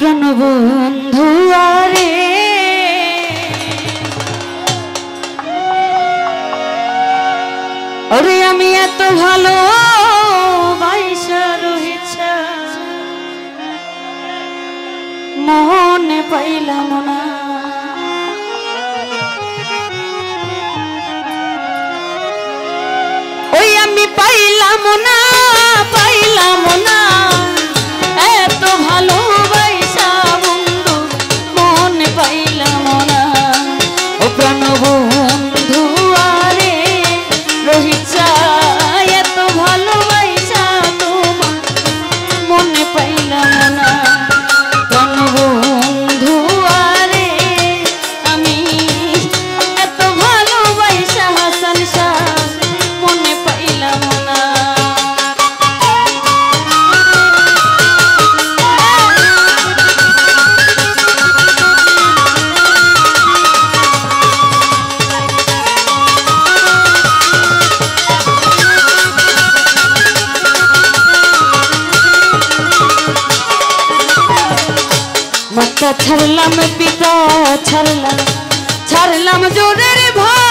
প্রাণ বন্ধু আরে ওরে আমি এত ভালো বাইসা রয়েছে মনে পাইলাম না ওই আমি পাইলাম না এত ভালো বাইসা বন্ধু মনে পাইলাম না ও প্রাণ বন্ধু আরে রহিছা এত ভালো বাইসা তোমার মনে পাইলাম না প্রাণ বন্ধু আরে আমি এত ভালো বাইসা হাসান শাহ মনে পাইলাম না মাতা ছাড়লাম পিতা ছাড়লাম জোরের ভাই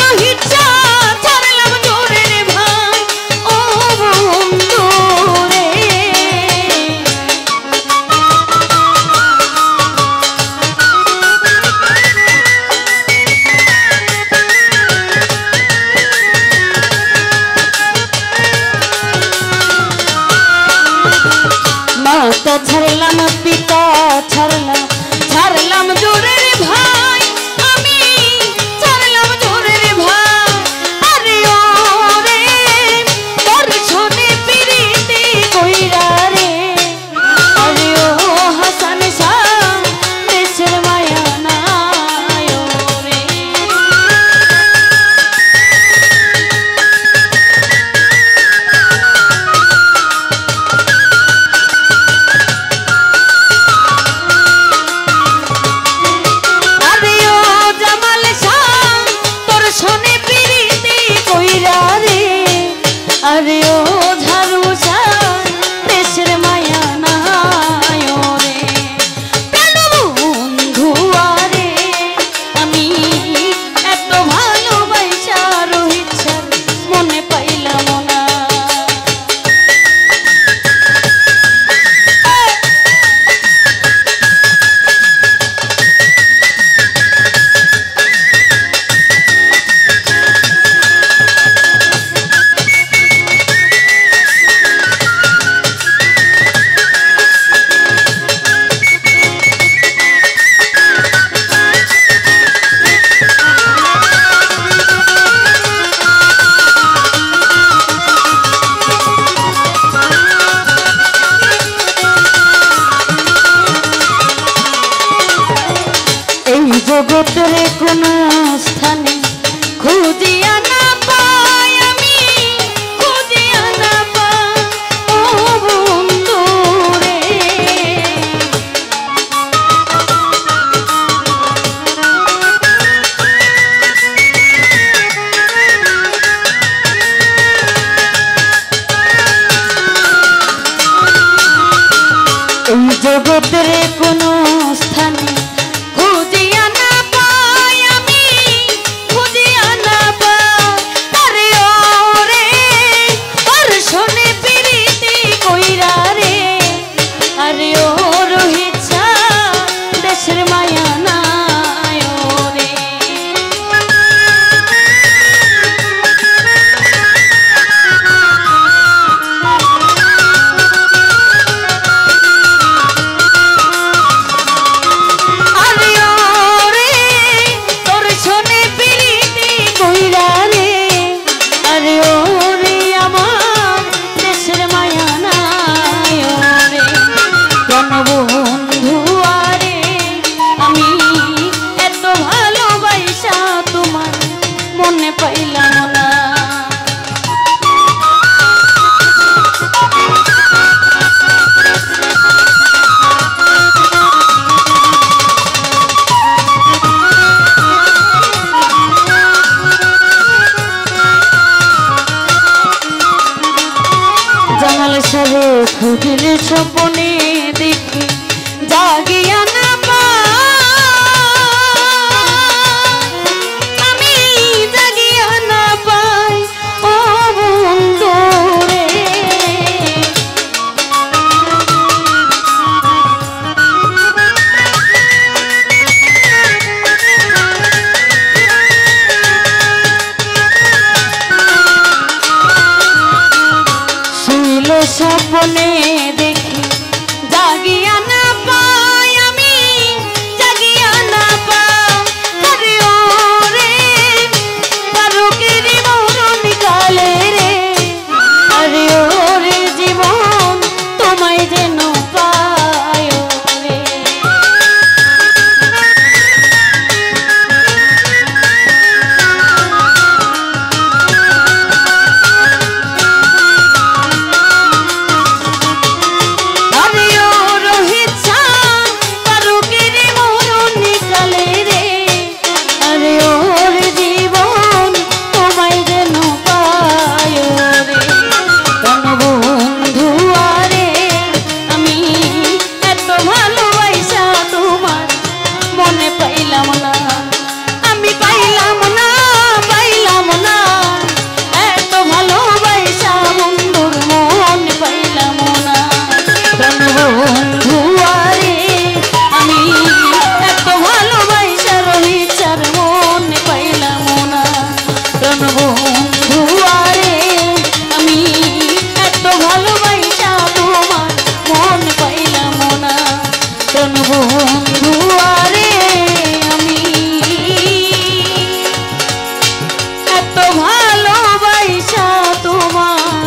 রহিছা ছাড়লাম জোরের ভাই ও বন্ধু রে মাতা ছাড়লাম পিতা ছাড়লাম জোরের ভাই আমি ছাড়লাম জোরের ভাই আরে ও রে তোর শোনে পিরিতি কইরা রে আরে ও হাসান শাহ দেশের মায়া নাই ও রে আরে ও ঝাড়ুসা দেশের মায়া নাই রে প্রাণ বন্ধু আরে আমি এত ভালোবাসা রহিছা মনে পাইলাম না জগতের কোন স্থানে খুঁজিয়া না পাই আমি খুঁজিয়া না পাই ও বন্ধু রে এই জগতের কোন স্থানে খুঁজিয়া না পাই আমি খুঁজিয়া না পাই আরে ও রে তোর শোনে পিরিতি কইরা রে আরে ও রহিছা দেশের মায়া নাই ও রে বন্ধু আরে আমি এত ভালোবাসা তোমার মনে পাইলাম না জানাল সারে চোখের স্বপ্নে দেখি জাগিয়া না আমি জাগিয়া না পাই ও বন্ধু রে স্বপ্নে দেখি জাগিয়া না পাই আমি জাগিয়া না পাই আরে ওরে পারুকেরি মরণ কালে রে আরে ওরে জীবন তোমায় যেন পায় রে ভালোবাসা তোমার